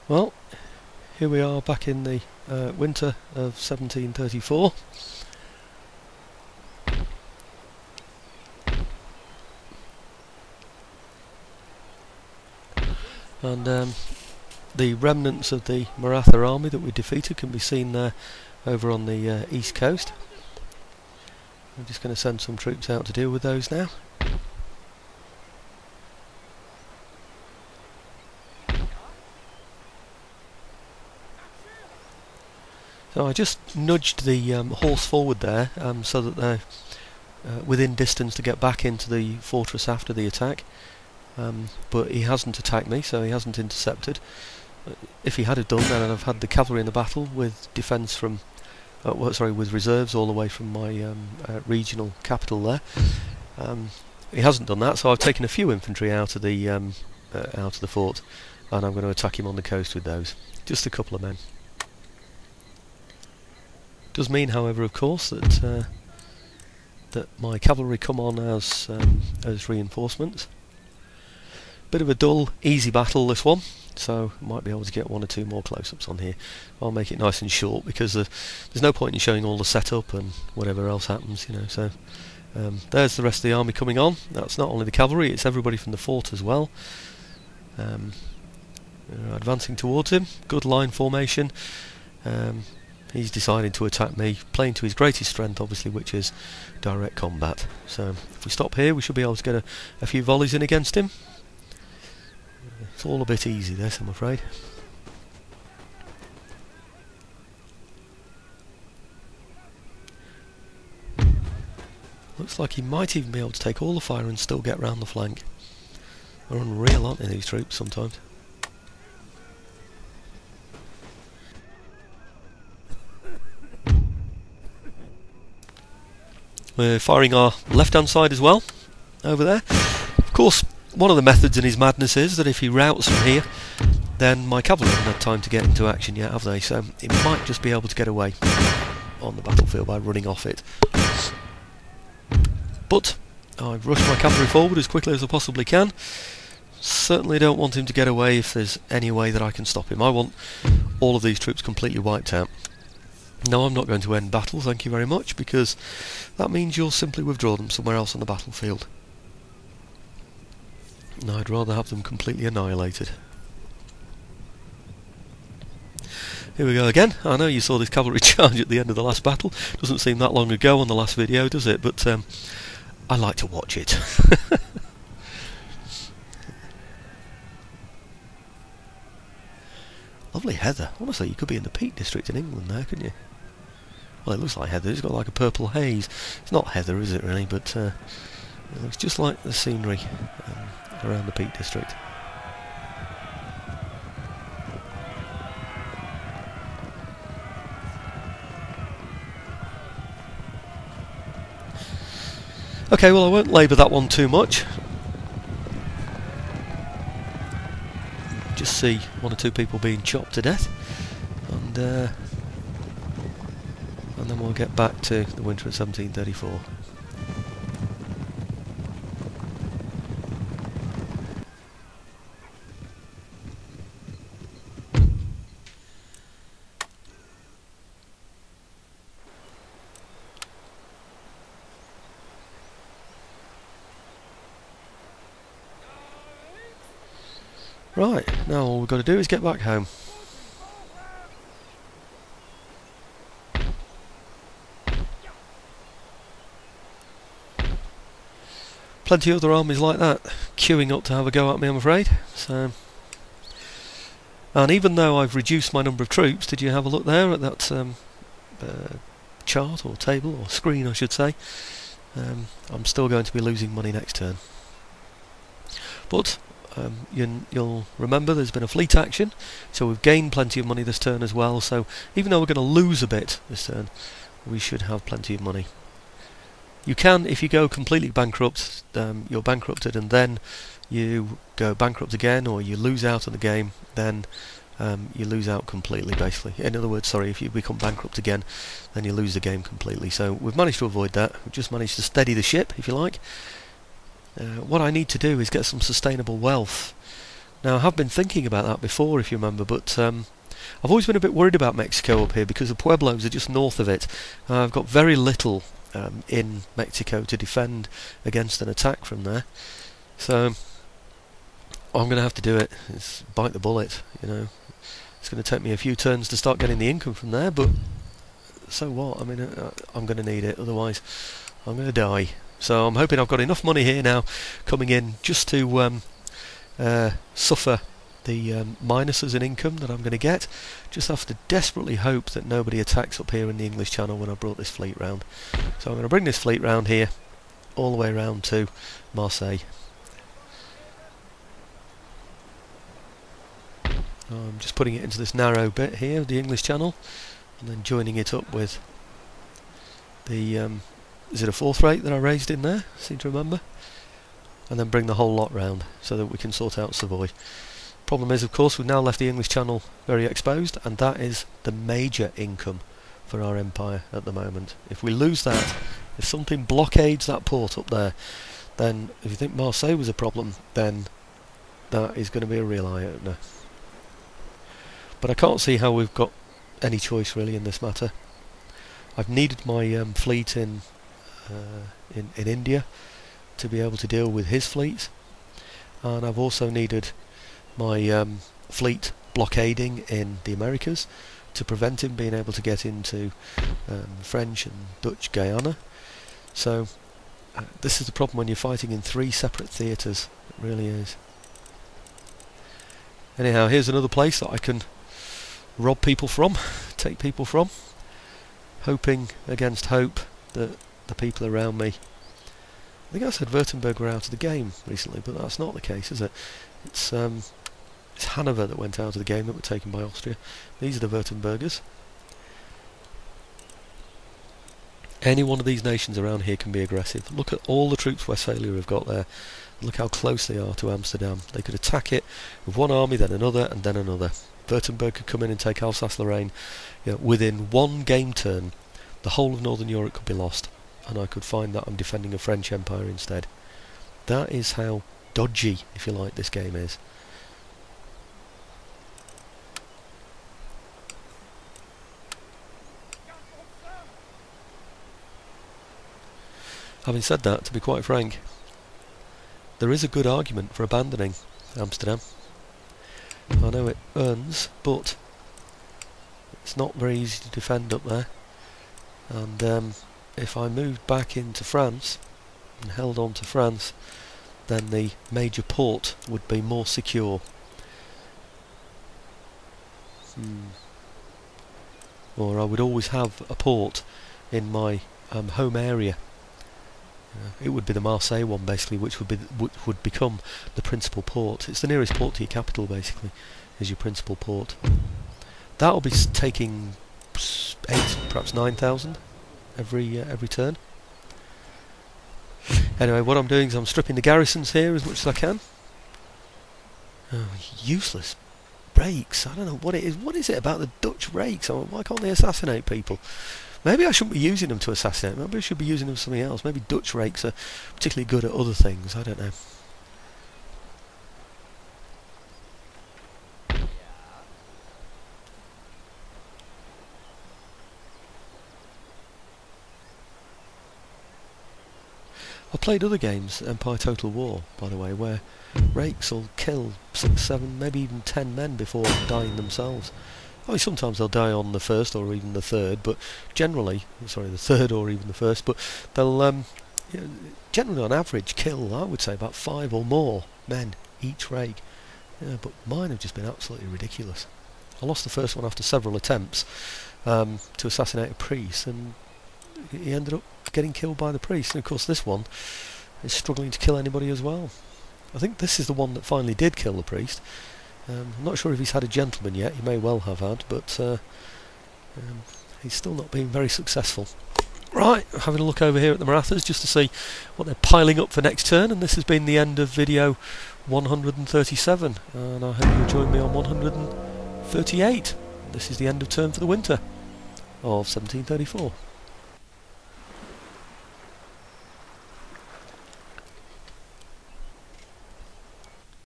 Well, here we are back in the winter of 1734. And the remnants of the Maratha army that we defeated can be seen there over on the east coast. I'm just going to send some troops out to deal with those now. So I just nudged the horse forward there so that they're within distance to get back into the fortress after the attack. But he hasn't attacked me, so he hasn't intercepted. If he had done, then I'd have had the cavalry in the battle with defence from, with reserves all the way from my regional capital there. He hasn't done that, so I've taken a few infantry out of the fort, and I'm going to attack him on the coast with those. Just a couple of men. Does mean, however, of course, that my cavalry come on as reinforcements. Bit of a dull, easy battle, this one, so might be able to get one or two more close-ups on here. I'll make it nice and short because there's no point in showing all the setup and whatever else happens, you know. So there's the rest of the army coming on. That's not only the cavalry; it's everybody from the fort as well. Advancing towards him, good line formation. He's deciding to attack me, playing to his greatest strength, obviously, which is direct combat. So if we stop here, we should be able to get a few volleys in against him. It's all a bit easy, this, I'm afraid. Looks like he might even be able to take all the fire and still get round the flank. They're unreal, aren't they, these troops, sometimes? We're firing our left-hand side as well, over there. Of course, one of the methods in his madness is that if he routs from here, then my cavalry haven't had time to get into action yet, have they? So he might just be able to get away on the battlefield by running off it. But I've rushed my cavalry forward as quickly as I possibly can. Certainly don't want him to get away if there's any way that I can stop him. I want all of these troops completely wiped out. No, I'm not going to end battle, thank you very much, because that means you'll simply withdraw them somewhere else on the battlefield. No, I'd rather have them completely annihilated. Here we go again. I know you saw this cavalry charge at the end of the last battle. Doesn't seem that long ago on the last video, does it? But I like to watch it. Lovely heather. Honestly, you could be in the Peak District in England there, couldn't you? Well, it looks like heather. It's got like a purple haze. It's not heather, is it, really? But it looks just like the scenery around the Peak District. Okay, well, I won't labour that one too much. Just see one or two people being chopped to death, and then we'll get back to the winter of 1734. Right, now all we've got to do is get back home. Plenty of other armies like that queuing up to have a go at me, I'm afraid. So, and even though I've reduced my number of troops, did you have a look there at that chart or table or screen, I should say? I'm still going to be losing money next turn. But you'll remember there's been a fleet action, so we've gained plenty of money this turn as well. So even though we're going to lose a bit this turn, we should have plenty of money. You can, if you go completely bankrupt, you're bankrupted and then you go bankrupt again, or you lose out of the game, then you lose out completely, basically. In other words, sorry, if you become bankrupt again, then you lose the game completely. So we've managed to avoid that. We've just managed to steady the ship, if you like. What I need to do is get some sustainable wealth Now I have been thinking about that before, if you remember, but I've always been a bit worried about Mexico up here because the Pueblos are just north of it. I've got very little in Mexico to defend against an attack from there, so I'm going to have to do it. It's bite the bullet, you know. It's going to take me a few turns to start getting the income from there, but so what? I mean, I'm going to need it, otherwise I'm going to die. So I'm hoping I've got enough money here now coming in just to suffer the minuses in income that I'm going to get. Just have to desperately hope that nobody attacks up here in the English Channel when I brought this fleet round. So I'm going to bring this fleet round here, all the way round to Marseille. I'm just putting it into this narrow bit here, the English Channel, and then joining it up with the, is it a fourth rate that I raised in there, I seem to remember, and then bring the whole lot round so that we can sort out Savoy. Problem is, of course, we've now left the English Channel very exposed, and that is the major income for our empire at the moment. If we lose that, if something blockades that port up there, then if you think Marseille was a problem, then that is going to be a real eye-opener. But I can't see how we've got any choice really in this matter. I've needed my fleet in India to be able to deal with his fleets, and I've also needed my fleet blockading in the Americas to prevent him being able to get into French and Dutch Guyana. So this is the problem when you're fighting in 3 separate theatres. It really is. Anyhow, here's another place that I can rob people from, take people from, hoping against hope that the people around me... I think I said Württemberg were out of the game recently, but that's not the case, is it? It's Hanover that went out of the game, that were taken by Austria. These are the Württembergers. Any one of these nations around here can be aggressive. Look at all the troops Westphalia have got there. Look how close they are to Amsterdam. They could attack it with one army, then another, and then another. Württemberg could come in and take Alsace-Lorraine. You know, within one game turn, the whole of Northern Europe could be lost, and I could find that I'm defending a French empire instead. That is how dodgy, if you like, this game is. Having said that, to be quite frank, there is a good argument for abandoning Amsterdam. I know it earns, but it's not very easy to defend up there, and if I moved back into France and held on to France, then the major port would be more secure. Or I would always have a port in my home area. It would be the Marseille one, basically, which would become the principal port. It's the nearest port to your capital, basically, is your principal port. That will be taking 8, perhaps 9,000 every turn. Anyway, what I'm doing is I'm stripping the garrisons here as much as I can. Oh, useless rakes. I don't know what it is. What is it about the Dutch rakes? Why can't they assassinate people? Maybe I shouldn't be using them to assassinate. Maybe I should be using them for something else. Maybe Dutch rakes are particularly good at other things. I don't know. I've played other games, Empire Total War, by the way, where rakes will kill 6, 7, maybe even 10 men before dying themselves. I mean, sometimes they'll die on the first or even the third, but generally, sorry, the third or even the first, but they'll generally on average kill, I would say, about 5 or more men each rake. Yeah, but mine have just been absolutely ridiculous. I lost the first one after several attempts to assassinate a priest, and he ended up getting killed by the priest. And of course this one is struggling to kill anybody as well. I think this is the one that finally did kill the priest. I'm not sure if he's had a gentleman yet. He may well have had, but he's still not been very successful. Right, having a look over here at the Marathas just to see what they're piling up for next turn, and this has been the end of video 137, and I hope you'll join me on 138. This is the end of turn for the winter of 1734.